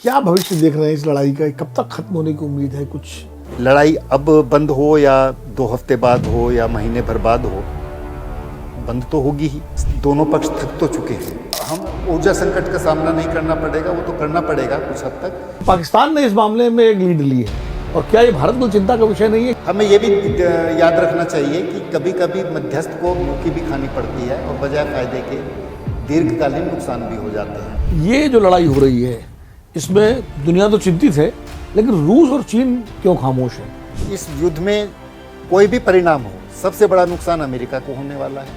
क्या भविष्य देख रहे हैं इस लड़ाई का? कब तक खत्म होने की उम्मीद है? कुछ लड़ाई अब बंद हो या 2 हफ्ते बाद हो या महीने भर बाद हो, बंद तो होगी ही। दोनों पक्ष थक तो चुके हैं। हम ऊर्जा संकट का सामना नहीं करना पड़ेगा, वो तो करना पड़ेगा कुछ हद तक। पाकिस्तान ने इस मामले में एक लीड ली है, और क्या ये भारत को चिंता का विषय नहीं है? हमें ये भी याद रखना चाहिए कि कभी कभी मध्यस्थ को मुक्की भी खानी पड़ती है और बजाय फायदे के दीर्घकालीन नुकसान भी हो जाते हैं। ये जो लड़ाई हो रही है इसमें दुनिया तो चिंतित है, लेकिन रूस और चीन क्यों खामोश है? इस युद्ध में कोई भी परिणाम हो, सबसे बड़ा नुकसान अमेरिका को होने वाला है,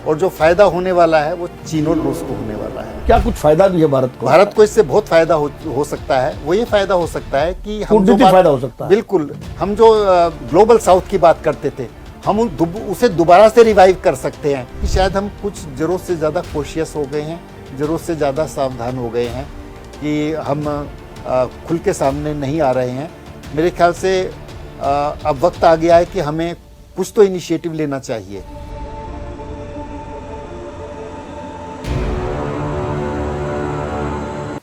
और जो फायदा होने वाला है वो चीन और रूस को होने वाला है। क्या कुछ फायदा भी है भारत को? भारत को इससे बहुत फायदा हो सकता है। वो ये फायदा हो सकता है कि हम जो फायदा हो सकता है। बिल्कुल, हम जो ग्लोबल साउथ की बात करते थे, हम उसे दोबारा से रिवाइव कर सकते हैं। कि शायद हम कुछ जरूरत से ज़्यादा कॉशियस हो गए हैं, जरूरत से ज़्यादा सावधान हो गए हैं कि हम खुल के सामने नहीं आ रहे हैं। मेरे ख्याल से अब वक्त आ गया है कि हमें कुछ तो इनिशिएटिव लेना चाहिए।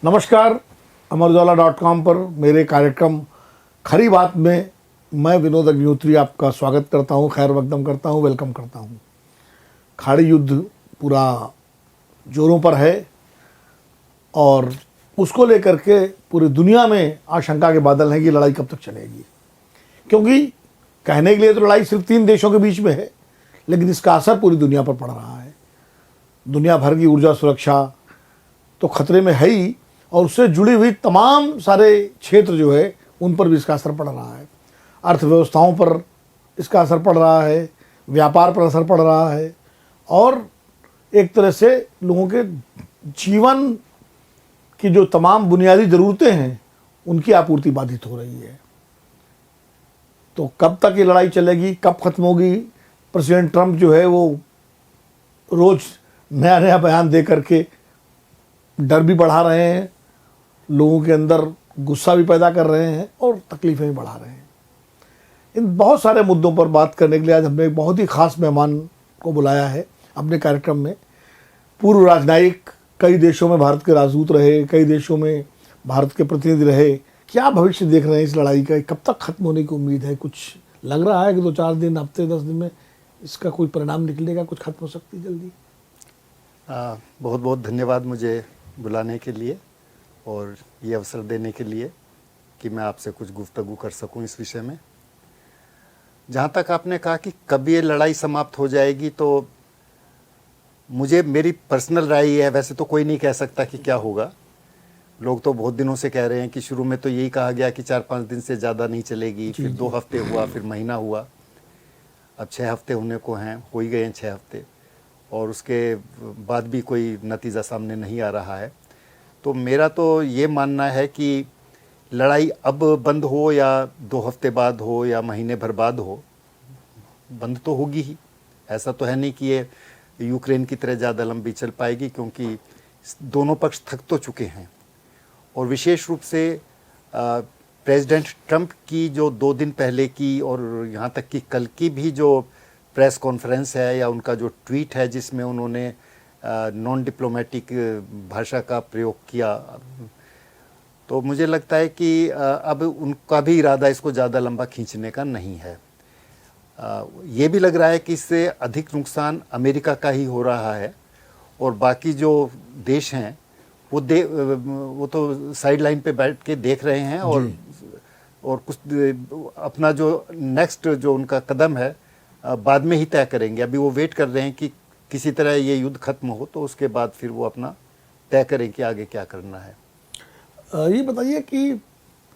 नमस्कार, अमरउजाला.com पर मेरे कार्यक्रम खरी बात में मैं विनोद अग्निहोत्री आपका स्वागत करता हूं, खैर मकदम करता हूं, वेलकम करता हूं। खाड़ी युद्ध पूरा जोरों पर है और उसको लेकर के पूरी दुनिया में आशंका के बादल हैं कि लड़ाई कब तक चलेगी। क्योंकि कहने के लिए तो लड़ाई सिर्फ 3 देशों के बीच में है, लेकिन इसका असर पूरी दुनिया पर पड़ रहा है। दुनिया भर की ऊर्जा सुरक्षा तो खतरे में है ही, और उससे जुड़ी हुई तमाम सारे क्षेत्र जो है उन पर भी इसका असर पड़ रहा है। अर्थव्यवस्थाओं पर इसका असर पड़ रहा है, व्यापार पर असर पड़ रहा है, और एक तरह से लोगों के जीवन की जो तमाम बुनियादी ज़रूरतें हैं उनकी आपूर्ति बाधित हो रही है। तो कब तक ये लड़ाई चलेगी, कब खत्म होगी? प्रेसिडेंट ट्रंप जो है वो रोज़ नया नया बयान दे करके डर भी बढ़ा रहे हैं, लोगों के अंदर गुस्सा भी पैदा कर रहे हैं और तकलीफ़ें भी बढ़ा रहे हैं। इन बहुत सारे मुद्दों पर बात करने के लिए आज हमने एक बहुत ही ख़ास मेहमान को बुलाया है अपने कार्यक्रम में। पूर्व राजनयिक, कई देशों में भारत के राजदूत रहे, कई देशों में भारत के प्रतिनिधि रहे। क्या भविष्य देख रहे हैं इस लड़ाई का? कब तक खत्म होने की उम्मीद है? कुछ लग रहा है कि 2-4 दिन, हफ्ते, 10 दिन में इसका कोई परिणाम निकलेगा, कुछ खत्म हो सकती है जल्दी? बहुत बहुत धन्यवाद मुझे बुलाने के लिए और ये अवसर देने के लिए कि मैं आपसे कुछ गुफ्तगू कर सकूं इस विषय में। जहाँ तक आपने कहा कि कब ये लड़ाई समाप्त हो जाएगी, तो मेरी पर्सनल राय ये है। वैसे तो कोई नहीं कह सकता कि क्या होगा। लोग तो बहुत दिनों से कह रहे हैं कि शुरू में तो यही कहा गया कि 4-5 दिन से ज़्यादा नहीं चलेगी, फिर 2 हफ्ते हुआ, फिर महीना हुआ, अब 6 हफ्ते होने को हैं, हो ही गए हैं 6 हफ्ते, और उसके बाद भी कोई नतीजा सामने नहीं आ रहा है। तो मेरा तो ये मानना है कि लड़ाई अब बंद हो या 2 हफ्ते बाद हो या महीने भर बाद हो, बंद तो होगी ही। ऐसा तो है नहीं कि ये यूक्रेन की तरह ज़्यादा लंबी चल पाएगी, क्योंकि दोनों पक्ष थक तो चुके हैं। और विशेष रूप से प्रेसिडेंट ट्रंप की जो 2 दिन पहले की और यहाँ तक कि कल की भी जो प्रेस कॉन्फ्रेंस है या उनका जो ट्वीट है जिसमें उन्होंने नॉन डिप्लोमेटिक भाषा का प्रयोग किया, तो मुझे लगता है कि अब उनका भी इरादा इसको ज़्यादा लंबा खींचने का नहीं है। ये भी लग रहा है कि इससे अधिक नुकसान अमेरिका का ही हो रहा है, और बाकी जो देश हैं वो तो साइड लाइन पे बैठ के देख रहे हैं और कुछ अपना जो नेक्स्ट जो उनका कदम है बाद में ही तय करेंगे। अभी वो वेट कर रहे हैं कि किसी तरह ये युद्ध खत्म हो, तो उसके बाद फिर वो अपना तय करें कि आगे क्या करना है। ये बताइए कि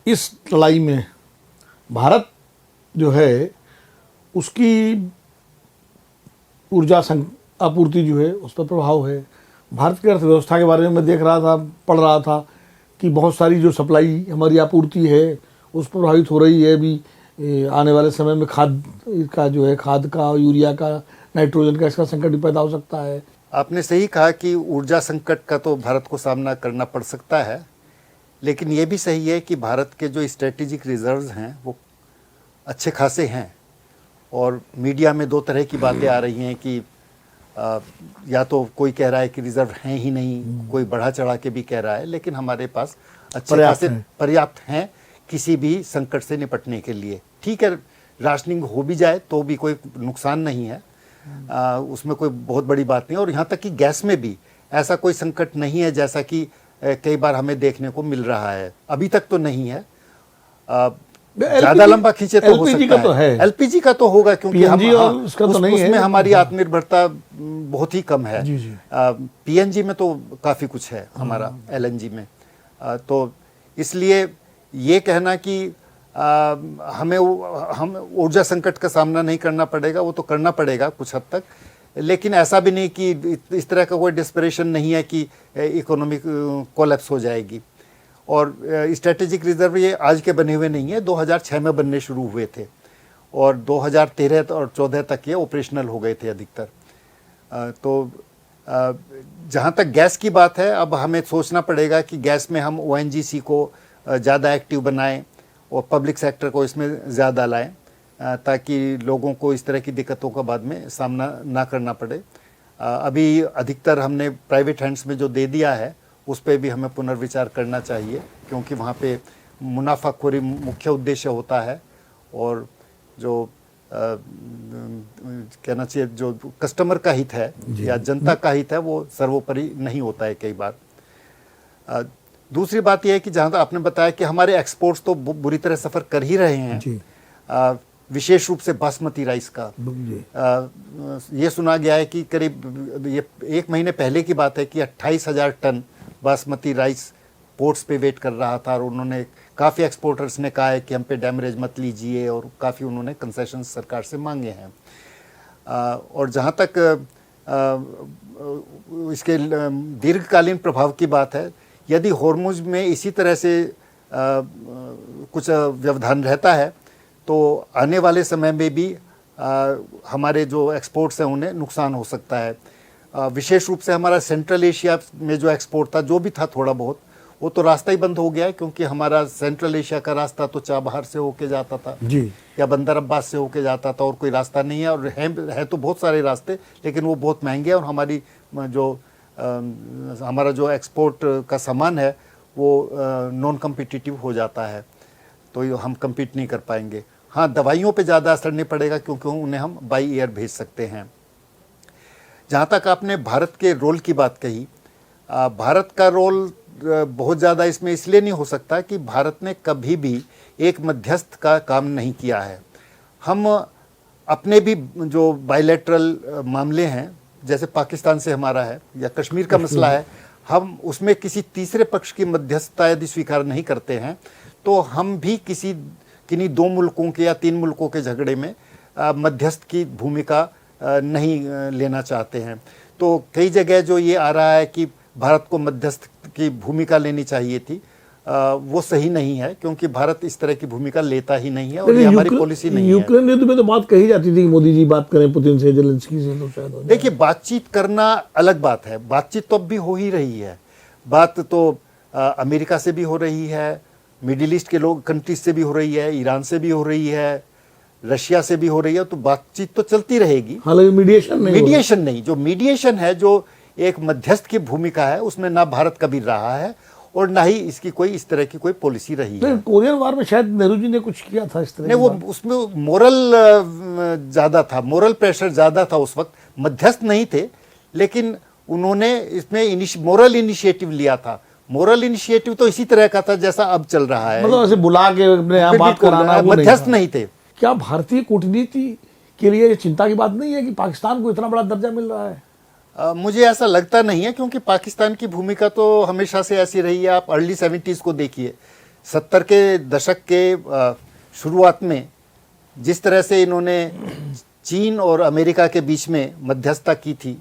इस लड़ाई में भारत जो है उसकी ऊर्जा आपूर्ति जो है उस पर प्रभाव है। भारत की अर्थव्यवस्था के बारे में मैं देख रहा था, पढ़ रहा था कि बहुत सारी जो सप्लाई हमारी आपूर्ति है उस पर प्रभावित हो रही है। अभी आने वाले समय में खाद का जो है, खाद का, यूरिया का, नाइट्रोजन का, इसका संकट भी पैदा हो सकता है। आपने सही कहा कि ऊर्जा संकट का तो भारत को सामना करना पड़ सकता है, लेकिन ये भी सही है कि भारत के जो स्ट्रेटेजिक रिजर्व्स हैं वो अच्छे खासे हैं। और मीडिया में 2 तरह की बातें आ रही हैं कि या तो कोई कह रहा है कि रिजर्व हैं ही नहीं, कोई बढ़ा चढ़ा के भी कह रहा है, लेकिन हमारे पास अच्छे खासे पर्याप्त हैं किसी भी संकट से निपटने के लिए। ठीक है, राशनिंग हो भी जाए तो भी कोई नुकसान नहीं है, उसमें कोई बहुत बड़ी बात नहीं है। और यहाँ तक कि गैस में भी ऐसा कोई संकट नहीं है जैसा कि कई बार हमें देखने को मिल रहा है, अभी तक तो नहीं है। ज्यादा लंबा खींचे तो हो सकता है, एलपीजी का तो होगा क्योंकि उसमें हमारी आत्मनिर्भरता बहुत ही कम है। पीएनजी में तो काफी कुछ है हमारा, एलएनजी में। तो इसलिए ये कहना कि हम ऊर्जा संकट का सामना नहीं करना पड़ेगा, वो तो करना पड़ेगा कुछ हद तक, लेकिन ऐसा भी नहीं कि इस तरह का कोई डिस्परेशन नहीं है कि इकोनॉमिक कोलैप्स हो जाएगी। और स्ट्रेटेजिक रिजर्व ये आज के बने हुए नहीं है, 2006 में बनने शुरू हुए थे और 2013 और 14 तक ये ऑपरेशनल हो गए थे अधिकतर। तो जहाँ तक गैस की बात है, अब हमें सोचना पड़ेगा कि गैस में हम ओएनजीसी को ज़्यादा एक्टिव बनाएं और पब्लिक सेक्टर को इसमें ज़्यादा लाएं, ताकि लोगों को इस तरह की दिक्कतों का बाद में सामना ना करना पड़े। अभी अधिकतर हमने प्राइवेट हैंड्स में जो दे दिया है उस पर भी हमें पुनर्विचार करना चाहिए, क्योंकि वहाँ पे मुनाफाखोरी मुख्य उद्देश्य होता है और जो कहना चाहिए जो कस्टमर का हित है या जनता का हित है वो सर्वोपरि नहीं होता है कई बार। दूसरी बात यह है कि जहाँ तक आपने बताया कि हमारे एक्सपोर्ट्स तो बुरी तरह सफ़र कर ही रहे हैं, विशेष रूप से बासमती राइस का। ये सुना गया है कि करीब ये 1 महीने पहले की बात है कि 28,000 टन बासमती राइस पोर्ट्स पे वेट कर रहा था और उन्होंने काफ़ी एक्सपोर्टर्स ने कहा है कि हम पे डैमरेज मत लीजिए और काफ़ी उन्होंने कंसेशन सरकार से मांगे हैं। और जहाँ तक इसके दीर्घकालीन प्रभाव की बात है, यदि होर्मुज में इसी तरह से कुछ व्यवधान रहता है तो आने वाले समय में भी हमारे जो एक्सपोर्ट्स हैं उन्हें नुकसान हो सकता है। विशेष रूप से हमारा सेंट्रल एशिया में जो एक्सपोर्ट था, जो भी था थोड़ा बहुत, वो तो रास्ता ही बंद हो गया है, क्योंकि हमारा सेंट्रल एशिया का रास्ता तो चाबहार से होके जाता था जी, या बंदर अब्बास से होके जाता था, और कोई रास्ता नहीं है। और है तो बहुत सारे रास्ते, लेकिन वो बहुत महंगे हैं और हमारी जो हमारा जो एक्सपोर्ट का सामान है वो नॉन कम्पिटिटिव हो जाता है, तो हम कम्पीट नहीं कर पाएंगे। हाँ, दवाइयों पे ज़्यादा असर नहीं पड़ेगा क्योंकि उन्हें हम बाई एयर भेज सकते हैं। जहाँ तक आपने भारत के रोल की बात कही, भारत का रोल बहुत ज़्यादा इसमें इसलिए नहीं हो सकता कि भारत ने कभी भी एक मध्यस्थ का काम नहीं किया है। हम अपने भी जो बायलैटरल मामले हैं, जैसे पाकिस्तान से हमारा है या कश्मीर का मसला है, हम उसमें किसी तीसरे पक्ष की मध्यस्थता यदि स्वीकार नहीं करते हैं तो हम भी किन्हीं 2 मुल्कों के या 3 मुल्कों के झगड़े में मध्यस्थ की भूमिका नहीं लेना चाहते हैं। तो कई जगह जो ये आ रहा है कि भारत को मध्यस्थ की भूमिका लेनी चाहिए थी, वो सही नहीं है, क्योंकि भारत इस तरह की भूमिका लेता ही नहीं है और ये हमारी पॉलिसी नहीं है। यूक्रेन युद्ध में तो बात कही जाती थी कि मोदी जी बात करें पुतिन से, जेलेंस्की से, तो शायद देखिए, बातचीत करना अलग बात है, बातचीत तो अब भी हो ही रही है। बात तो अमेरिका से भी हो रही है, मिडिल ईस्ट के कंट्रीज से भी हो रही है, ईरान से भी हो रही है, रशिया से भी हो रही है, तो बातचीत तो चलती रहेगी। हालांकि मीडिएशन नहीं, जो मीडिएशन है, जो एक मध्यस्थ की भूमिका है, उसमें ना भारत कभी रहा है और ना ही इसकी कोई इस तरह की कोई पॉलिसी रही है। कोरियन वार में शायद नेहरू जी ने कुछ किया था इस तरह। नहीं, वो उसमें मोरल ज्यादा था, मोरल प्रेशर ज्यादा था उस वक्त, मध्यस्थ नहीं थे, लेकिन उन्होंने इसमें मोरल इनिशिएटिव लिया था। मोरल इनिशिएटिव तो इसी तरह का था जैसा अब चल रहा है, मतलब ऐसे बुला के अपने यहाँ बात कराना, मध्यस्थ नहीं थे। क्या भारतीय कूटनीति के लिए ये चिंता की बात नहीं है कि पाकिस्तान को इतना बड़ा दर्जा मिल रहा है? मुझे ऐसा लगता नहीं है, क्योंकि पाकिस्तान की भूमिका तो हमेशा से ऐसी रही है। आप अर्ली 70s को देखिए, 70 के दशक के शुरुआत में जिस तरह से इन्होंने चीन और अमेरिका के बीच में मध्यस्थता की थी,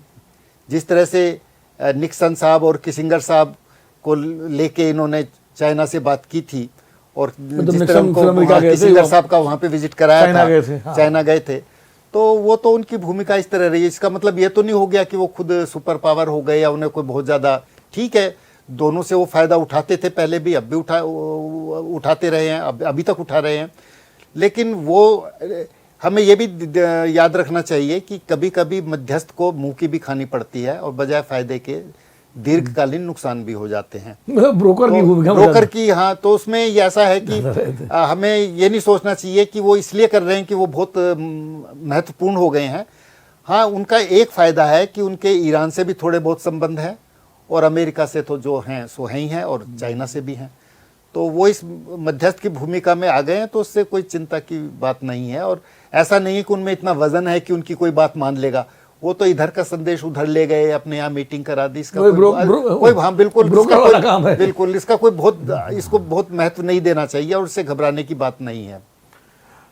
जिस तरह से निक्सन साहब और किसिंगर साहब को लेके इन्होंने चाइना से बात की थी, और जिस तरह उनको किसिंगर साहब का वहाँ पे विजिट कराया था, चाइना गए थे, तो वो तो उनकी भूमिका इस तरह रही है। इसका मतलब ये तो नहीं हो गया कि वो खुद सुपर पावर हो गए या उन्हें कोई बहुत ज़्यादा, ठीक है, दोनों से वो फ़ायदा उठाते थे पहले भी, अब भी उठाते रहे हैं, अभी तक उठा रहे हैं। लेकिन वो हमें ये भी याद रखना चाहिए कि कभी कभी मध्यस्थ को मुँह की भी खानी पड़ती है और बजाय फ़ायदे के दीर्घकालीन नुकसान भी हो जाते हैं। ब्रोकर की भूमिका ब्रोकर की, हाँ, तो उसमें ये ऐसा है कि हमें ये नहीं सोचना चाहिए कि वो इसलिए कर रहे हैं कि वो बहुत महत्वपूर्ण हो गए हैं। हाँ, उनका एक फायदा है कि उनके ईरान से भी थोड़े बहुत संबंध हैं, और अमेरिका से तो जो हैं सो हैं ही हैं, और चाइना से भी हैं। तो वो इस मध्यस्थ की भूमिका में आ गए हैं, तो उससे कोई चिंता की बात नहीं है। और ऐसा नहीं है कि उनमें इतना वजन है कि उनकी कोई बात मान लेगा। वो तो इधर का संदेश उधर ले गए, अपने यहाँ मीटिंग करा दी। इसका कोई हाँ, बिल्कुल बिल्कुल इसका कोई इसको बहुत महत्व नहीं देना चाहिए, और इससे घबराने की बात नहीं है।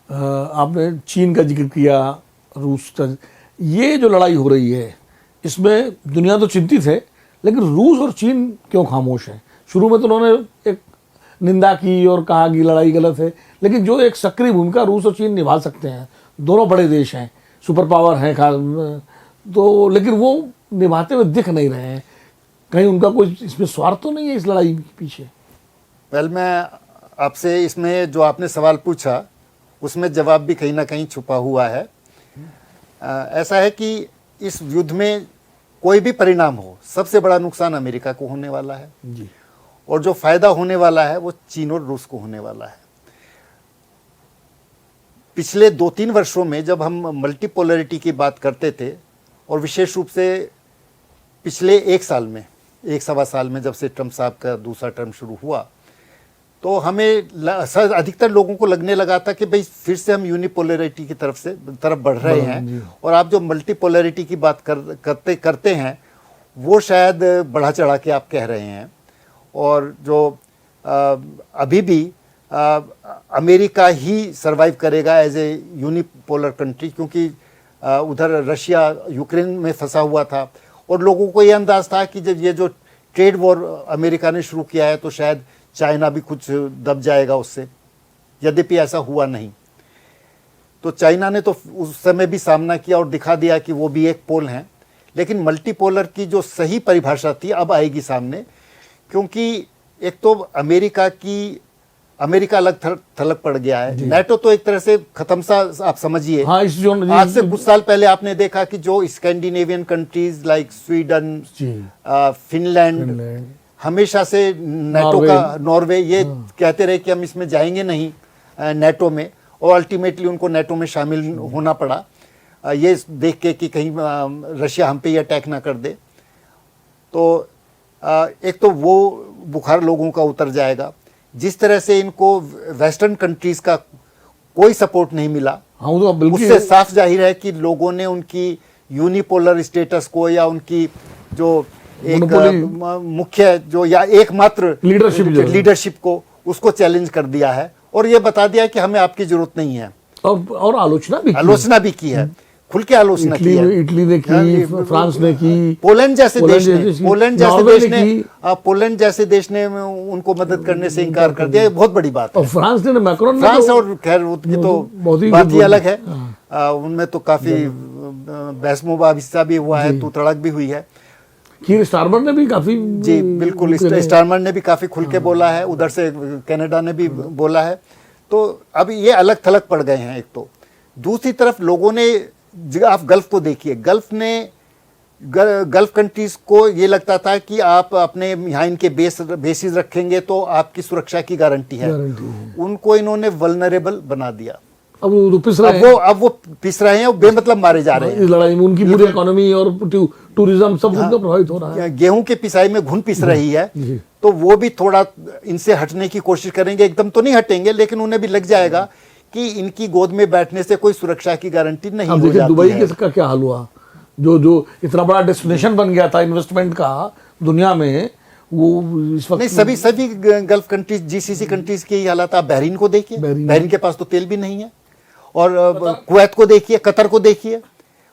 आपने चीन का जिक्र किया, रूस का, ये जो लड़ाई हो रही है इसमें दुनिया तो चिंतित है, लेकिन रूस और चीन क्यों खामोश है? शुरू में तो उन्होंने एक निंदा की और कहा कि लड़ाई गलत है, लेकिन जो एक सक्रिय भूमिका रूस और चीन निभा सकते हैं, दोनों बड़े देश हैं, सुपर पावर हैं खास, तो लेकिन वो निभाते हुए दिख नहीं रहे हैं। कहीं उनका कोई इसमें स्वार्थ तो नहीं है इस लड़ाई के पीछे? वेल, मैं आपसे इसमें जो आपने सवाल पूछा उसमें जवाब भी कहीं ना कहीं छुपा हुआ है। ऐसा है कि इस युद्ध में कोई भी परिणाम हो, सबसे बड़ा नुकसान अमेरिका को होने वाला है जी, और जो फायदा होने वाला है वो चीन और रूस को होने वाला है। पिछले 2-3 वर्षों में जब हम मल्टीपोलरिटी की बात करते थे, और विशेष रूप से पिछले 1 साल में, 1-1.25 साल में, जब से ट्रम्प साहब का दूसरा टर्म शुरू हुआ, तो हमें अधिकतर लोगों को लगने लगा था कि भाई फिर से हम यूनिपोलरिटी की तरफ बढ़ रहे हैं, और आप जो मल्टीपोलरिटी की बात करते हैं वो शायद बढ़ा चढ़ा के आप कह रहे हैं। और जो अभी भी अमेरिका ही सरवाइव करेगा एज ए यूनिपोलर कंट्री, क्योंकि उधर रशिया यूक्रेन में फंसा हुआ था, और लोगों को ये अंदाज था कि जब ये जो ट्रेड वॉर अमेरिका ने शुरू किया है तो शायद चाइना भी कुछ दब जाएगा उससे। यद्यपि ऐसा हुआ नहीं। तो चाइना ने तो उस समय भी सामना किया और दिखा दिया कि वो भी एक पोल हैं, लेकिन मल्टीपोलर की जो सही परिभाषा थी अब आएगी सामने, क्योंकि एक तो अमेरिका अलग थलग पड़ गया है। नेटो तो एक तरह से खत्म सा आप समझिए। हाँ, आज से कुछ साल पहले आपने देखा कि जो Scandinavian countries like Sweden, Finland, हमेशा से नेटो का, नॉर्वे, ये कहते रहे कि हम इसमें जाएंगे नहीं नेटो में, और अल्टीमेटली उनको नेटो में शामिल होना पड़ा, ये देख के कि कहीं रशिया हम पे ही अटैक ना कर दे। तो एक तो वो बुखार लोगों का उतर जाएगा। जिस तरह से इनको वेस्टर्न कंट्रीज का कोई सपोर्ट नहीं मिला, हाँ, तो उससे साफ जाहिर है कि लोगों ने उनकी यूनिपोलर स्टेटस को, या उनकी जो एक मुख्य जो या एकमात्र लीडरशिप को, उसको चैलेंज कर दिया है, और ये बता दिया कि हमें आपकी जरूरत नहीं है। और आलोचना भी की है, खुल के आलोचना की है। इटली ने की, फ्रांस ने की, पोलैंड जैसे देश ने उनको मदद करने से इनकार कर दिया। ये बहुत बड़ी बात है। और फ्रांस और खैर उसकी तो बात ही अलग है। उनमें तो काफी बहस-मुबाह हिस्सा भी हुआ है, तू तड़क भी हुई है। स्टारमर ने भी काफी, जी बिल्कुल, स्टारमर ने भी काफी खुल के बोला है, उधर से कनाडा ने भी बोला है। तो अब ये अलग थलग पड़ गए हैं एक तो। दूसरी तरफ लोगों ने, आप गल्फ को देखिए, गल्फ कंट्रीज को ये लगता था कि आप अपने यहाँ इनके बेसिस रखेंगे तो आपकी सुरक्षा की गारंटी है। उनको इन्होंने वल्नरेबल बना दिया। अब वो पिस रहे हैं, अब वो पिस रहे हैं, वो बेमतलब मारे जा रहे हैं। इस लड़ाई में उनकी पूरी इकोनॉमी और टूरिज्म सब उनका प्रभावित हो रहा है। गेहूं के पिसाई में घुन पिस रही है, तो वो भी थोड़ा इनसे हटने की कोशिश करेंगे। एकदम तो नहीं हटेंगे, लेकिन उन्हें भी लग जाएगा कि इनकी गोद में बैठने से कोई सुरक्षा की गारंटी नहीं हो जाती है। दुबई का क्या हाल हुआ, जो इतना बड़ा डेस्टिनेशन बन गया था इन्वेस्टमेंट का दुनिया में, वो इस वक्त नहीं, सभी गल्फ कंट्रीज, जीसीसी कंट्रीज की हालात। आप बहरीन को देखिए, बहरीन के पास तो तेल भी नहीं है, और कुवैत को देखिए, कतर को देखिए,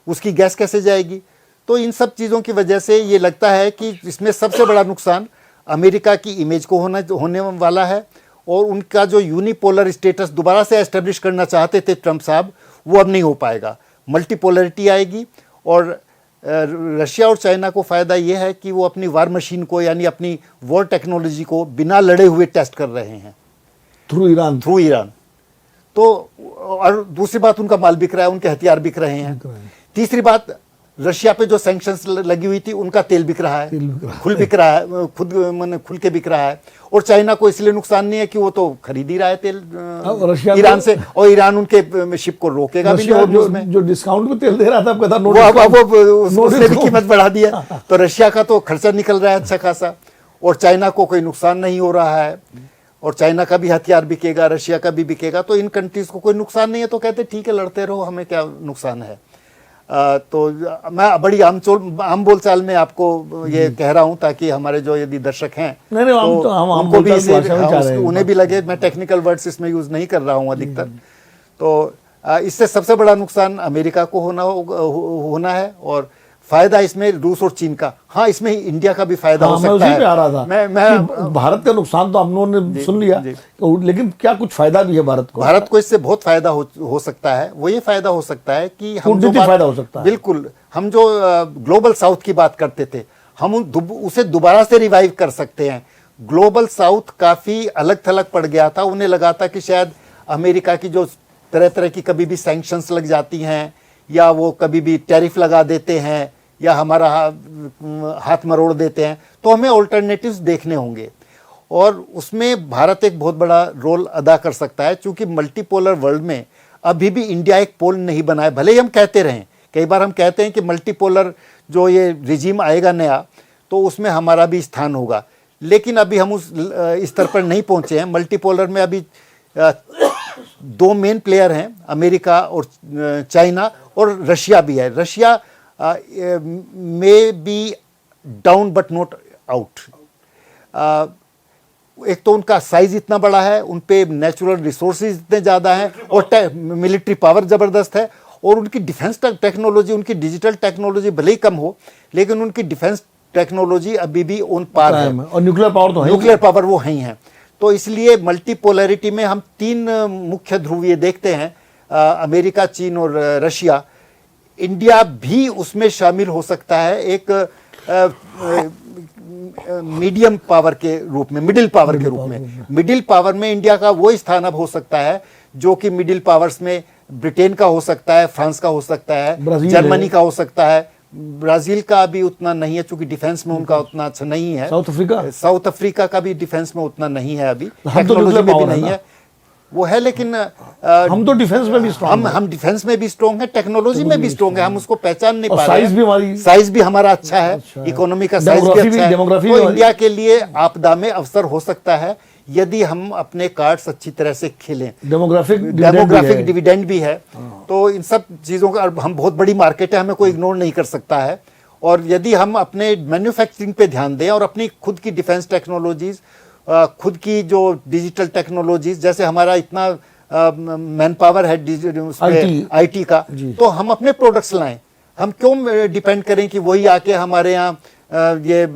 उसकी गैस कैसे जाएगी। तो इन सब चीज़ों की वजह से ये लगता है कि इसमें सबसे बड़ा नुकसान अमेरिका की इमेज को होने वाला है, और उनका जो यूनिपोलर स्टेटस दोबारा से एस्टेब्लिश करना चाहते थे ट्रम्प साहब, वो अब नहीं हो पाएगा। मल्टीपोलरिटी आएगी, और रशिया और चाइना को फ़ायदा ये है कि वो अपनी वार मशीन को, यानी अपनी वॉर टेक्नोलॉजी को बिना लड़े हुए टेस्ट कर रहे हैं थ्रू ईरान। तो और दूसरी बात, उनका माल बिक रहा है, उनके हथियार बिक रहे हैं। तीसरी बात, रशिया पे जो सैंक्शंस लगी हुई थी उनका तेल बिक रहा है, तेल बिक रहा है। खुल बिक रहा है, खुद मैंने खुल के बिक रहा है। और चाइना को इसलिए नुकसान नहीं है कि वो तो खरीद ही रहा है तेल रशिया ईरान से, और ईरान उनके शिप को रोकेगा भी नहीं रशिया होर्मुज में। जो डिस्काउंट में तेल दे रहा था, अब कहता वो उसने भी कीमत बढ़ा दी है। तो रशिया का तो खर्चा निकल रहा है अच्छा खासा, और चाइना को कोई नुकसान नहीं हो रहा है, और चाइना का भी हथियार बिकेगा, रशिया का भी बिकेगा, तो इन कंट्रीज को कोई नुकसान नहीं है। तो कहते ठीक है, लड़ते रहो, हमें क्या नुकसान है। तो मैं बड़ी आम बोलचाल में आपको ये कह रहा हूं ताकि हमारे जो यदि दर्शक हैं नहीं, हम उनको भी बोलचाल की भाषा में चाह रहे हैं। उन्हें भी लगे। मैं टेक्निकल वर्ड्स इसमें यूज नहीं कर रहा हूं अधिकतर। तो इससे सबसे बड़ा नुकसान अमेरिका को होना है, और फायदा इसमें रूस और चीन का। हाँ, इसमें इंडिया का भी फायदा हो सकता है। मैं उसी पे आ रहा था। मैं भारत का नुकसान तो हम लोगों ने सुन लिया, लेकिन क्या कुछ फायदा भी है भारत को? भारत को इससे बहुत फायदा हो सकता है। वो ये फायदा हो सकता है कि हम जो फायदा हो सकता है, बिल्कुल, हम जो ग्लोबल साउथ की बात करते थे, हम उसे दोबारा से रिवाइव कर सकते हैं। ग्लोबल साउथ काफी अलग थलग पड़ गया था। उन्हें लगा था कि शायद अमेरिका की जो तरह तरह की कभी भी सैंक्शंस लग जाती हैं, या वो कभी भी टैरिफ लगा देते हैं, या हमारा हाथ मरोड़ देते हैं, तो हमें ऑल्टरनेटिव्स देखने होंगे। और उसमें भारत एक बहुत बड़ा रोल अदा कर सकता है, क्योंकि मल्टीपोलर वर्ल्ड में अभी भी इंडिया एक पोल नहीं बना है। भले ही हम कहते रहें, कई बार हम कहते हैं कि मल्टीपोलर जो ये रिजीम आएगा नया, तो उसमें हमारा भी स्थान होगा, लेकिन अभी हम उस स्तर पर नहीं पहुंचे हैं। मल्टीपोलर में अभी दो मेन प्लेयर हैं, अमेरिका और चाइना, और रशिया भी है। Russia may be down but not out. एक तो उनका साइज इतना बड़ा है, उन पे नेचुरल रिसोर्सेज इतने ज़्यादा हैं, और मिलिट्री पावर ज़बरदस्त है, और उनकी डिफेंस टेक्नोलॉजी, उनकी डिजिटल टेक्नोलॉजी भले ही कम हो, लेकिन उनकी डिफेंस टेक्नोलॉजी अभी भी ऑन पार है, और न्यूक्लियर पावर तो है, न्यूक्लियर पावर वो ही है। तो इसलिए मल्टीपोलैरिटी में हम तीन मुख्य ध्रुव ये देखते हैं, अमेरिका, चीन और रशिया। इंडिया भी उसमें शामिल हो सकता है एक मीडियम पावर के रूप में, मिडिल पावर के रूप में। मिडिल पावर में इंडिया का वो स्थान अब हो सकता है जो कि मिडिल पावर्स में ब्रिटेन का हो सकता है, फ्रांस का हो सकता है, जर्मनी का हो सकता है। ब्राजील का अभी उतना नहीं है, चूंकि डिफेंस में उनका उतना अच्छा नहीं है। साउथ अफ्रीका का भी डिफेंस में उतना नहीं है, अभी टेक्नोलॉजी में भी नहीं है, वो है। लेकिन हम तो डिफेंस में भी स्ट्रांग, हम डिफेंस में भी स्ट्रांग है, टेक्नोलॉजी में भी स्ट्रांग है, हम उसको पहचान नहीं पा रहे हैं। साइज भी हमारा अच्छा है, इकोनॉमी का साइज भी अच्छा है। तो इंडिया के लिए आपदा में अवसर हो सकता है यदि हम अपने कार्ड्स अच्छी तरह से खेलें। डेमोग्राफिक डिविडेंड भी है। तो इन सब चीज़ों का हम बहुत बड़ी मार्केट है, हमें कोई इग्नोर नहीं कर सकता है। और यदि हम अपने मैन्युफैक्चरिंग पे ध्यान दें और अपनी खुद की डिफेंस टेक्नोलॉजीज, खुद की जो डिजिटल टेक्नोलॉजीज, जैसे हमारा इतना मैन पावर है आईटी का, तो हम अपने प्रोडक्ट्स लाएं। हम क्यों डिपेंड करें कि वही आके हमारे यहाँ ये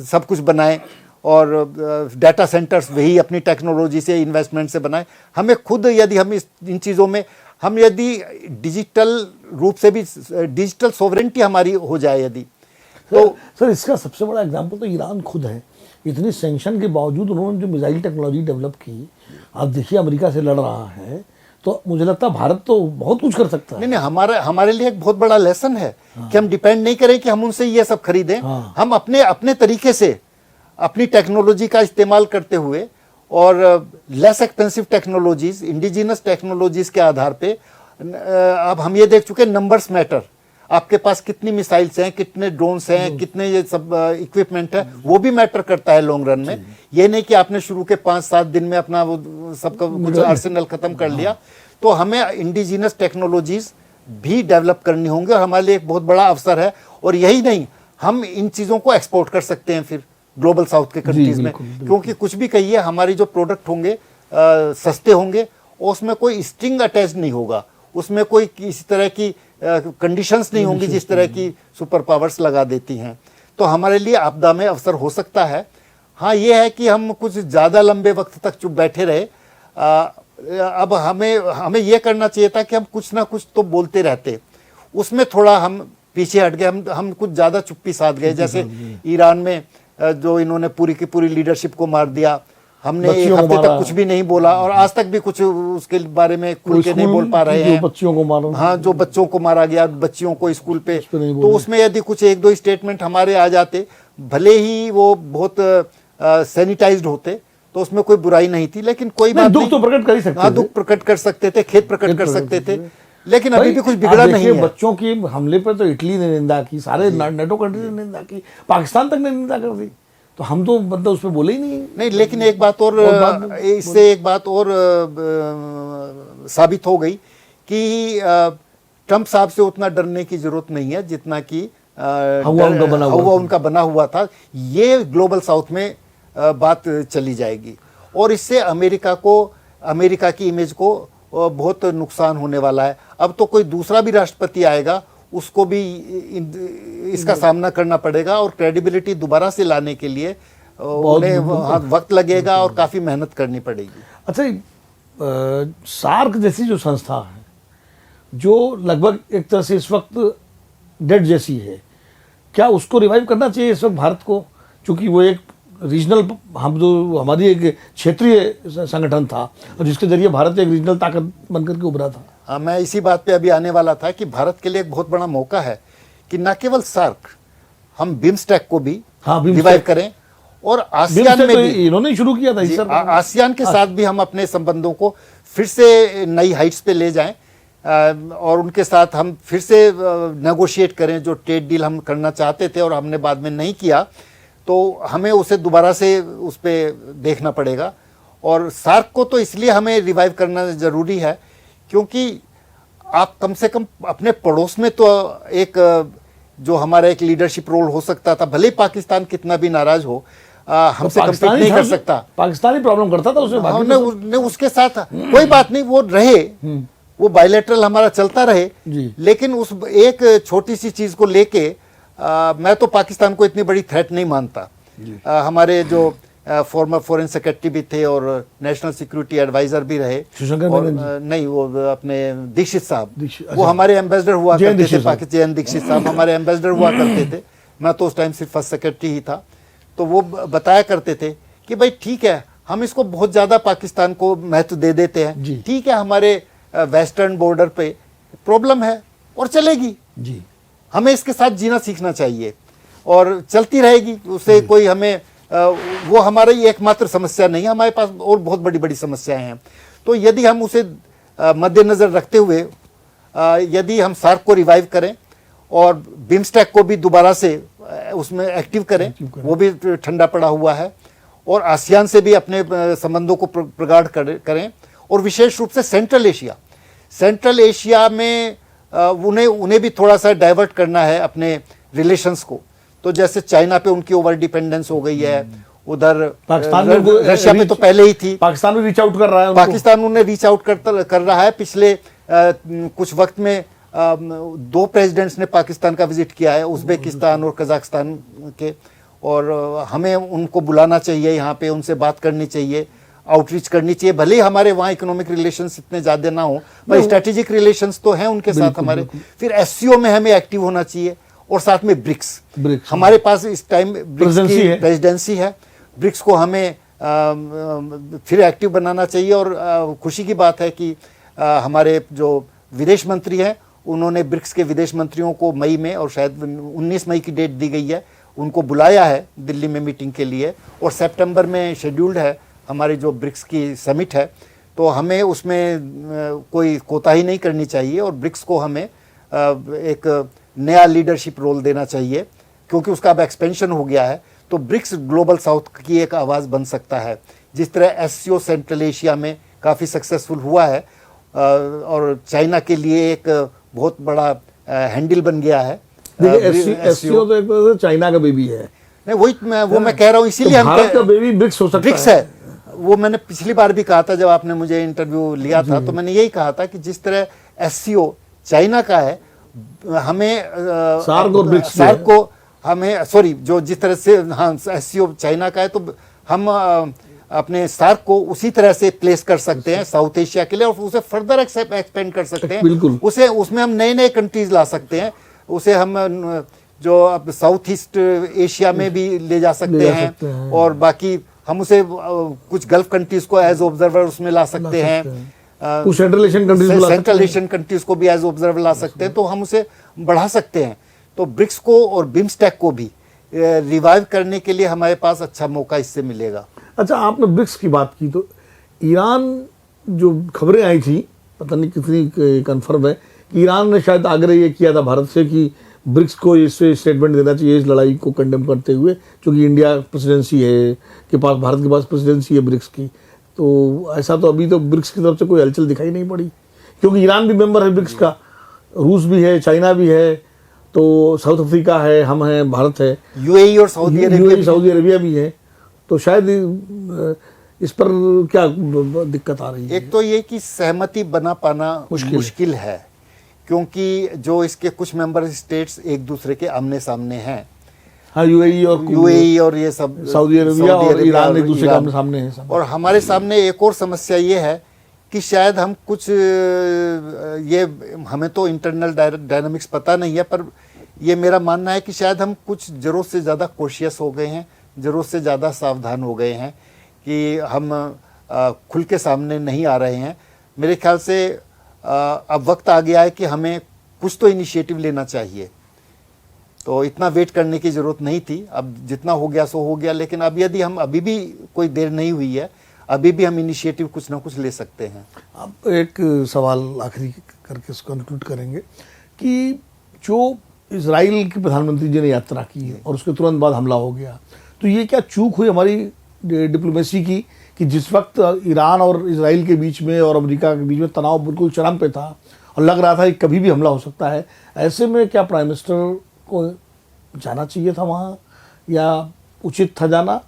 सब कुछ बनाएं, और डाटा सेंटर्स वही अपनी टेक्नोलॉजी से, इन्वेस्टमेंट से बनाएं। हमें खुद, यदि हम इन चीज़ों में, हम यदि डिजिटल रूप से भी, डिजिटल सोवरेंटी हमारी हो जाए यदि, तो सर इसका सबसे बड़ा एग्जांपल तो ईरान खुद है। इतनी सैंक्शन के बावजूद उन्होंने जो मिसाइल टेक्नोलॉजी डेवलप की, आप देखिए अमेरिका से लड़ रहा है, तो मुझे लगता है भारत तो बहुत कुछ कर सकता है। नहीं, हमारे लिए एक बहुत बड़ा लेसन है कि हम डिपेंड नहीं करें कि हम उनसे ये सब खरीदें। हम अपने तरीके से अपनी टेक्नोलॉजी का इस्तेमाल करते हुए, और less expensive technologies, indigenous technologies के आधार पे, अब हम ये देख चुके हैं, नंबर्स मैटर। आपके पास कितनी मिसाइल्स हैं, कितने ड्रोन्स हैं, कितने ये सब इक्विपमेंट है, वो भी मैटर करता है लॉन्ग रन में। ये नहीं कि आपने शुरू के 5-7 दिन में अपना वो सबका कुछ आर्सेनल खत्म कर लिया। तो हमें इंडिजिनस टेक्नोलॉजीज भी डेवलप करनी होंगी, और हमारे लिए एक बहुत बड़ा अवसर है। और यही नहीं, हम इन चीज़ों को एक्सपोर्ट कर सकते हैं फिर ग्लोबल साउथ के कंट्रीज में, क्योंकि कुछ भी कहिए, हमारी जो प्रोडक्ट होंगे सस्ते होंगे, और उसमें कोई स्ट्रिंग अटैच नहीं होगा, उसमें कोई किसी तरह की कंडीशंस नहीं होंगी जिस तरह की सुपर पावर्स लगा देती हैं। तो हमारे लिए आपदा में अवसर हो सकता है। हाँ, ये है कि हम कुछ ज़्यादा लंबे वक्त तक चुप बैठे रहे। अब हमें ये करना चाहिए था कि हम कुछ ना कुछ तो बोलते रहते, उसमें थोड़ा हम पीछे हट गए, हम कुछ ज़्यादा चुप्पी साध गए। जैसे ईरान में जो इन्होंने पूरी की पूरी लीडरशिप को मार दिया, हमने एक बच्चियों को हफ्ते मारा। तक कुछ भी नहीं बोला और आज तक भी कुछ उसके बारे में खुल के नहीं बोल पा रहे जो हैं। बच्चियों को मारा, हाँ, जो बच्चों को मारा गया, बच्चियों को स्कूल पे, पे नहीं तो बोले। उसमें यदि कुछ एक दो स्टेटमेंट हमारे आ जाते, भले ही वो बहुत सैनिटाइज्ड होते, तो उसमें कोई बुराई नहीं थी, लेकिन कोई नहीं, बात दुख नहीं। तो प्रकट कर ही सकते हाँ, थे। दुख प्रकट कर सकते थे, खेद प्रकट कर सकते थे, लेकिन भाई, अभी भी कुछ आप बिगड़ा नहीं देखिए, है। बच्चों की हमले पर तो इटली ने निंदा की, सारे नेटो कंट्री ने निंदा की, पाकिस्तान तक ने निंदा कर दी, तो हम तो मतलब उस पर बोले ही नहीं। नहीं, लेकिन एक बात और, इससे एक बात और साबित हो गई कि ट्रंप साहब से उतना डरने की जरूरत नहीं है जितना कि हवा उनका बना हुआ था। ये ग्लोबल साउथ में बात चली जाएगी और इससे अमेरिका की इमेज को बहुत नुकसान होने वाला है। अब तो कोई दूसरा भी राष्ट्रपति आएगा, उसको भी इसका सामना करना पड़ेगा और क्रेडिबिलिटी दोबारा से लाने के लिए उन्हें वक्त लगेगा और काफी मेहनत करनी पड़ेगी। अच्छा, सार्क जैसी जो संस्था है, जो लगभग एक तरह से इस वक्त डेड जैसी है, क्या उसको रिवाइव करना चाहिए इस वक्त भारत को? क्योंकि वो एक रीजनल, हम जो हमारी एक क्षेत्रीय संगठन था और जिसके जरिए भारत एक रीजनल ताकत बनकर के उभरा था। हाँ, मैं इसी बात पे अभी आने वाला था कि भारत के लिए एक बहुत बड़ा मौका है कि न केवल सार्क, हम बिम्स्टेक को भी रिवाइव करें और आसियान में तो भी, इन्होंने शुरू किया था सर, आसियान के साथ भी हम अपने संबंधों को फिर से नई हाइट्स पे ले जाएं और उनके साथ हम फिर से नेगोशिएट करें। जो ट्रेड डील हम करना चाहते थे और हमने बाद में नहीं किया, तो हमें उसे दोबारा से उस पर देखना पड़ेगा। और सार्क को तो इसलिए हमें रिवाइव करना ज़रूरी है क्योंकि आप कम से कम अपने पड़ोस में तो एक जो हमारा एक लीडरशिप रोल हो सकता था, भले पाकिस्तान कितना भी नाराज हो, हमसे कम्पीट नहीं कर सकता। पाकिस्तानी प्रॉब्लम करता था उसमें, हमने उसके साथ कोई बात नहीं, वो रहे, वो बायलैटरल हमारा चलता रहे, लेकिन उस एक छोटी सी चीज को लेके मैं तो पाकिस्तान को इतनी बड़ी थ्रेट नहीं मानता। हमारे जो फॉर्मर फॉरेन सेक्रेटरी भी थे और नेशनल सिक्योरिटी एडवाइजर भी रहे, और नहीं, वो अपने दीक्षित साहब, वो हमारे एम्बेसडर हुआ करते थे पाकिस्तान। जयन दीक्षित साहब हमारे एम्बेसडर हुआ करते थे, मैं तो उस टाइम सिर्फ फर्स्ट सेक्रेटरी ही था। तो वो बताया करते थे कि भाई ठीक है, हम इसको बहुत ज्यादा पाकिस्तान को महत्व दे देते हैं, ठीक है, हमारे वेस्टर्न बॉर्डर पे प्रॉब्लम है और चलेगी जी, हमें इसके साथ जीना सीखना चाहिए और चलती रहेगी, उससे कोई हमें वो हमारी एकमात्र समस्या नहीं है, हमारे पास और बहुत बड़ी बड़ी समस्याएं हैं। तो यदि हम उसे मद्देनजर रखते हुए यदि हम सार्क को रिवाइव करें और बिम्स्टेक को भी दोबारा से उसमें एक्टिव करें, वो भी ठंडा पड़ा हुआ है, और आसियान से भी अपने संबंधों को प्रगाढ़ करें, और विशेष रूप से सेंट्रल एशिया में उन्हें भी थोड़ा सा डाइवर्ट करना है अपने रिलेशंस को। तो जैसे चाइना पे उनकी ओवर डिपेंडेंस हो गई है, उधर पाकिस्तान रशिया में तो पहले ही थी, पाकिस्तान भी रीच आउट कर रहा है, पाकिस्तान उन्हें रीच आउट कर रहा है। पिछले कुछ वक्त में 2 प्रेसिडेंट्स ने पाकिस्तान का विजिट किया है, उज्बेकिस्तान और कजाकिस्तान के, और हमें उनको बुलाना चाहिए, यहाँ पे उनसे बात करनी चाहिए, आउटरीच करनी चाहिए। भले ही हमारे वहाँ इकोनॉमिक रिलेशंस इतने ज्यादा ना हो, पर स्ट्रेटेजिक रिलेशंस तो हैं उनके साथ हमारे। फिर एससीओ में हमें एक्टिव होना चाहिए, और साथ में ब्रिक्स हमारे पास इस टाइम ब्रिक्स की प्रेसिडेंसी है, ब्रिक्स को हमें फिर एक्टिव बनाना चाहिए। और खुशी की बात है कि हमारे जो विदेश मंत्री हैं, उन्होंने ब्रिक्स के विदेश मंत्रियों को मई में, और शायद 19 मई की डेट दी गई है, उनको बुलाया है दिल्ली में मीटिंग के लिए, और सितंबर में शेड्यूल्ड है हमारी जो ब्रिक्स की समिट है। तो हमें उसमें कोई कोताही नहीं करनी चाहिए, और ब्रिक्स को हमें एक नया लीडरशिप रोल देना चाहिए, क्योंकि उसका अब एक्सपेंशन हो गया है। तो ब्रिक्स ग्लोबल साउथ की एक आवाज़ बन सकता है, जिस तरह एससीओ सेंट्रल एशिया में काफ़ी सक्सेसफुल हुआ है, और चाइना के लिए एक बहुत बड़ा हैंडल बन गया है। एससीओ तो एक तरह से चाइना का बेबी है। नहीं, वही मैं कह रहा हूँ, इसीलिए हम भारत का बेबी ब्रिक्स हो सकता ब्रिक्स है। वो मैंने पिछली बार भी कहा था, जब आपने मुझे इंटरव्यू लिया था, तो मैंने यही कहा था कि जिस तरह एससीओ चाइना का है, हमें सार्क को हमें जो जिस तरह से एससीओ चाइना का है, तो हम अपने सार्क को उसी तरह से प्लेस कर सकते हैं साउथ एशिया के लिए, और उसे फर्दर एक्सपेंड कर सकते हैं। उसमें हम नए नए कंट्रीज ला सकते हैं, उसे हम जो अब साउथ ईस्ट एशिया में भी ले जा सकते हैं, और बाकी हम उसे कुछ गल्फ कंट्रीज को एज ऑब्जर्वर उसमें ला सकते हैं, कुछ सेंट्रल एशियन कंट्रीज को ला सकते हैं। सेंट्रल एशियन कंट्रीज को भी एज ऑब्जर्वर ला सकते हैं, तो हम उसे बढ़ा सकते हैं। तो ब्रिक्स को और बिम्स्टेक को भी रिवाइव करने के लिए हमारे पास अच्छा मौका इससे मिलेगा। अच्छा, आपने ब्रिक्स की बात की तो ईरान, जो खबरें आई थी, पता नहीं कितनी कंफर्म है, कि ईरान ने शायद आग्रह ये किया था भारत से कि ब्रिक्स को इससे स्टेटमेंट देना चाहिए इस लड़ाई को कंडेम करते हुए, क्योंकि इंडिया प्रेसिडेंसी है के पास, भारत के पास प्रेसिडेंसी है ब्रिक्स की। तो ऐसा तो अभी तो ब्रिक्स की तरफ से कोई हलचल दिखाई नहीं पड़ी, क्योंकि ईरान भी मेंबर है ब्रिक्स का, रूस भी है, चाइना भी है, तो साउथ अफ्रीका है, हम हैं, भारत है, यूएई और सऊदी अरेबिया भी है। तो शायद इस पर क्या दिक्कत आ रही है? एक तो ये कि सहमति बना पाना मुश्किल है, क्योंकि जो इसके कुछ मेंबर स्टेट्स एक दूसरे के आमने सामने हैं। हाँ, यूएई और ये सब सऊदी अरेबिया और ईरान एक दूसरे के आमने सामने हैं। और हमारे सामने एक और समस्या ये है कि शायद हम कुछ ये, हमें तो इंटरनल डायनामिक्स पता नहीं है, पर ये मेरा मानना है कि शायद हम कुछ जरूरत से ज़्यादा कॉशियस हो गए हैं, जरूरत से ज़्यादा सावधान हो गए हैं कि हम खुल के सामने नहीं आ रहे हैं। मेरे ख्याल से अब वक्त आ गया है कि हमें कुछ तो इनिशिएटिव लेना चाहिए। तो इतना वेट करने की ज़रूरत नहीं थी, अब जितना हो गया सो हो गया। लेकिन अब यदि हम अभी भी, कोई देर नहीं हुई है, अभी भी हम इनिशिएटिव कुछ ना कुछ ले सकते हैं। अब एक सवाल आखिरी करके इसको कंक्लूड करेंगे कि जो इजराइल के प्रधानमंत्री जी ने यात्रा की है और उसके तुरंत बाद हमला हो गया, तो ये क्या चूक हुई हमारी डिप्लोमेसी की कि जिस वक्त ईरान और इजराइल के बीच में और अमेरिका के बीच में तनाव बिल्कुल चरम पे था और लग रहा था कि कभी भी हमला हो सकता है, ऐसे में क्या प्राइम मिनिस्टर को जाना चाहिए था वहाँ, या उचित था जाना,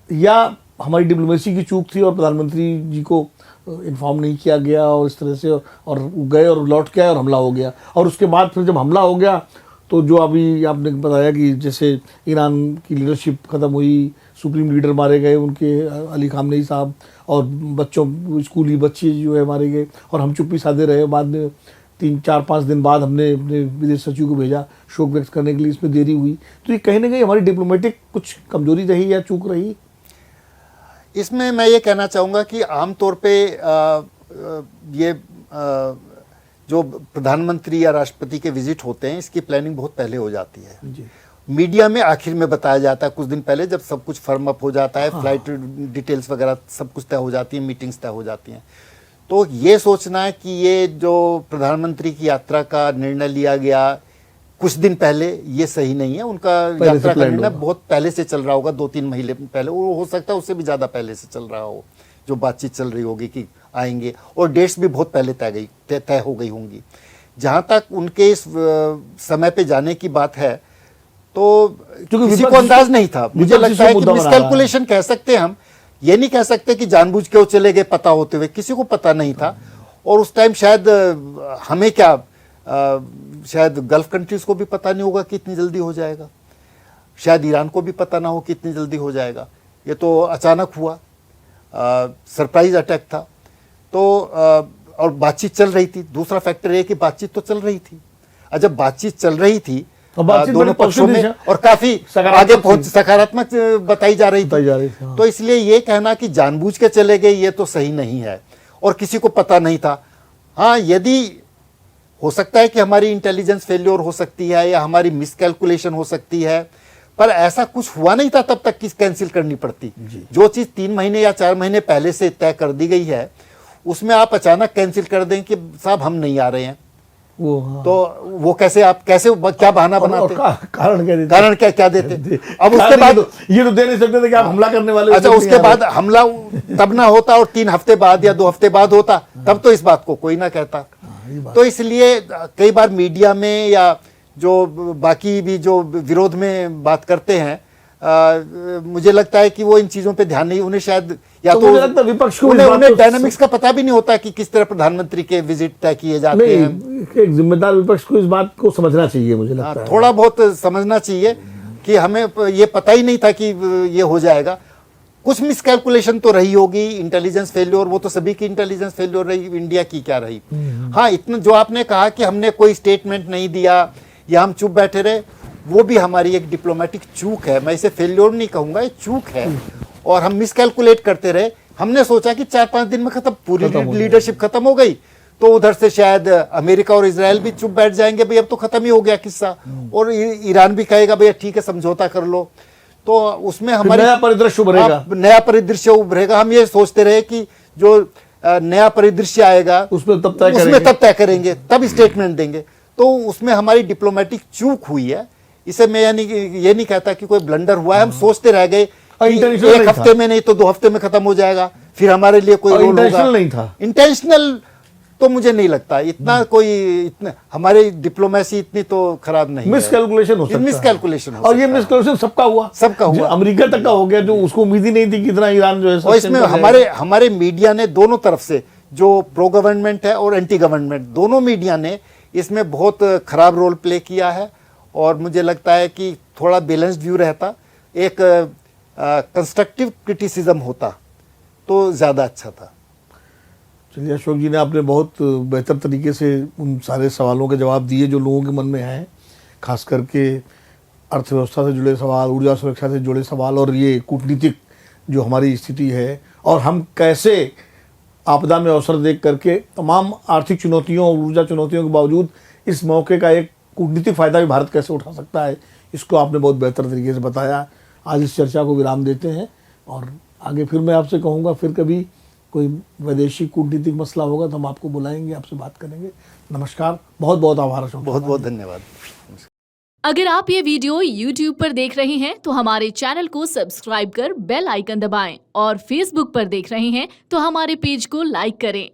या हमारी डिप्लोमेसी की चूक थी और प्रधानमंत्री जी को इन्फॉर्म नहीं किया गया और इस तरह से, और गए और लौट के आए और हमला हो गया। और उसके बाद फिर जब हमला हो गया तो जो अभी आपने बताया कि जैसे ईरान की लीडरशिप ख़त्म हुई, सुप्रीम लीडर मारे गए उनके, अली खामनेई साहब, और बच्चों, स्कूली बच्चे जो है मारे गए, और हम चुप्पी साधे रहे। बाद में 3-4-5 दिन बाद हमने अपने विदेश सचिव को भेजा शोक व्यक्त करने के लिए, इसमें देरी हुई। तो ये कहीं ना कहीं हमारी डिप्लोमेटिक कुछ कमजोरी रही या चूक रही? इसमें मैं ये कहना चाहूँगा कि आमतौर पे ये जो प्रधानमंत्री या राष्ट्रपति के विजिट होते हैं, इसकी प्लानिंग बहुत पहले हो जाती है जी। मीडिया में आखिर में बताया जाता है कुछ दिन पहले, जब सब कुछ फर्म अप हो जाता है। हाँ। फ्लाइट डिटेल्स वगैरह सब कुछ तय हो जाती है, मीटिंग्स तय हो जाती हैं। तो ये सोचना है कि ये जो प्रधानमंत्री की यात्रा का निर्णय लिया गया कुछ दिन पहले, ये सही नहीं है। उनका यात्रा का निर्णय बहुत पहले से चल रहा होगा, 2-3 महीने पहले, वो हो सकता है उससे भी ज़्यादा पहले से चल रहा हो, जो बातचीत चल रही होगी कि आएंगे, और डेट्स भी बहुत पहले तय हो गई होंगी। जहाँ तक उनके इस समय पे जाने की बात है, तो किसी को अंदाज नहीं था। मुझे लगता है कि मिसकैलकुलेशन कह सकते हैं हम, ये नहीं कह सकते कि जानबूझ के वो चले गए पता होते हुए, किसी को पता नहीं था। और उस टाइम शायद हमें क्या, शायद गल्फ कंट्रीज को भी पता नहीं होगा कि इतनी जल्दी हो जाएगा, शायद ईरान को भी पता ना हो कि इतनी जल्दी हो जाएगा। ये तो अचानक हुआ, सरप्राइज अटैक था। तो और बातचीत चल रही थी। दूसरा फैक्टर ये कि बातचीत तो चल रही थी, और जब बातचीत चल रही थी दोनों पक्षों में, और काफी आगे पहुंच सकारात्मक बताई जा रही थी। हाँ। तो इसलिए ये कहना कि जानबूझ के चले गए, ये तो सही नहीं है, और किसी को पता नहीं था। हाँ, यदि हो सकता है कि हमारी इंटेलिजेंस फेल्योर हो सकती है या हमारी मिसकैलकुलेशन हो सकती है, पर ऐसा कुछ हुआ नहीं था तब तक कि कैंसिल करनी पड़ती। जो चीज 3 महीने या 4 महीने पहले से तय कर दी गई है, उसमें आप अचानक कैंसिल कर दें कि साहब हम नहीं आ रहे हैं, वो हाँ। तो वो कैसे क्या बहाना बनाते, कारण क्या देते? अब उसके बाद ये तो दे नहीं सकते थे कि आप हमला करने वाले। अच्छा, उसके बाद हमला तब ना होता और 3 हफ्ते बाद या 2 हफ्ते बाद होता, तब तो इस बात को कोई ना कहता। तो इसलिए कई बार मीडिया में या जो बाकी भी जो विरोध में बात करते हैं, मुझे लगता है कि वो इन चीजों पे ध्यान नहीं, उन्हें शायद या तो मुझे लगता है विपक्ष को उन्हें डायनामिक्स का पता भी नहीं होता कि किस तरह प्रधानमंत्री के विजिट तय किए जाते हैं। एक जिम्मेदार विपक्ष को इस बात को समझना चाहिए, मुझे लगता है थोड़ा बहुत समझना चाहिए कि हमें ये पता ही नहीं था कि ये हो जाएगा। कुछ मिसकैलकुलेशन तो रही होगी, इंटेलिजेंस फेल्योर, वो तो सभी की इंटेलिजेंस फेल्योर रही, इंडिया की क्या रही। हाँ, इतना जो आपने कहा कि हमने कोई स्टेटमेंट नहीं दिया या हम चुप बैठे रहे, वो भी हमारी एक डिप्लोमेटिक चूक है। मैं इसे फेल्योर नहीं कहूँगा, ये चूक है। और हम मिसकैलकुलेट करते रहे। हमने सोचा कि 4-5 दिन में खत्म, पूरी लीडरशिप खत्म हो गई, तो उधर से शायद अमेरिका और इजराइल भी चुप बैठ जाएंगे, भाई अब तो खत्म ही हो गया किस्सा, और ईरान भी कहेगा भैया ठीक है समझौता कर लो। तो उसमें हमारे नया परिदृश्य उभरेगा, नया परिदृश्य उभरेगा। हम ये सोचते रहे कि जो नया परिदृश्य आएगा उसमें तब तय करेंगे, तब स्टेटमेंट देंगे। तो उसमें हमारी डिप्लोमेटिक चूक हुई है। इसे मैं ये नहीं कहता कि कोई ब्लंडर हुआ है, हम सोचते रह गए एक हफ्ते में नहीं तो 2 हफ्ते में खत्म हो जाएगा, फिर हमारे लिए कोई रोल होगा। नहीं था इंटेंशनल तो मुझे नहीं लगता इतना, इतना हमारी डिप्लोमेसी इतनी तो खराब नहीं, मिसकैलकुलेशन हो सकता है, मिसकैलकुलेशन और ये मिसकैलकुलेशन सबका हुआ, अमेरिका तक का हो गया, जो उसको उम्मीद ही नहीं थी कि इतना ईरान जो है। और इसमें हमारे मीडिया ने दोनों तरफ से, जो प्रो गवर्नमेंट है और एंटी गवर्नमेंट, दोनों मीडिया ने इसमें बहुत खराब रोल प्ले किया है। और मुझे लगता है कि थोड़ा बैलेंस्ड व्यू रहता, एक कंस्ट्रक्टिव क्रिटिसिज्म होता तो ज़्यादा अच्छा था। चलिए, अशोक जी ने आपने बहुत बेहतर तरीके से उन सारे सवालों के जवाब दिए जो लोगों के मन में हैं, खास करके अर्थव्यवस्था से जुड़े सवाल, ऊर्जा सुरक्षा से जुड़े सवाल, और ये कूटनीतिक जो हमारी स्थिति है, और हम कैसे आपदा में अवसर देख करके तमाम आर्थिक चुनौतियों और ऊर्जा चुनौतियों के बावजूद इस मौके का एक कूटनीतिक फ़ायदा भी भारत कैसे उठा सकता है, इसको आपने बहुत बेहतर तरीके से बताया। आज इस चर्चा को विराम देते हैं, और आगे फिर मैं आपसे कहूँगा, फिर कभी कोई वैदेशिक कूटनीतिक मसला होगा तो हम आपको बुलाएंगे, आपसे बात करेंगे। नमस्कार, बहुत बहुत आभार अशोक, बहुत बहुत धन्यवाद। अगर आप ये वीडियो YouTube पर देख रहे हैं तो हमारे चैनल को सब्सक्राइब कर बेल आइकन दबाएं, और Facebook पर देख रहे हैं तो हमारे पेज को लाइक करें।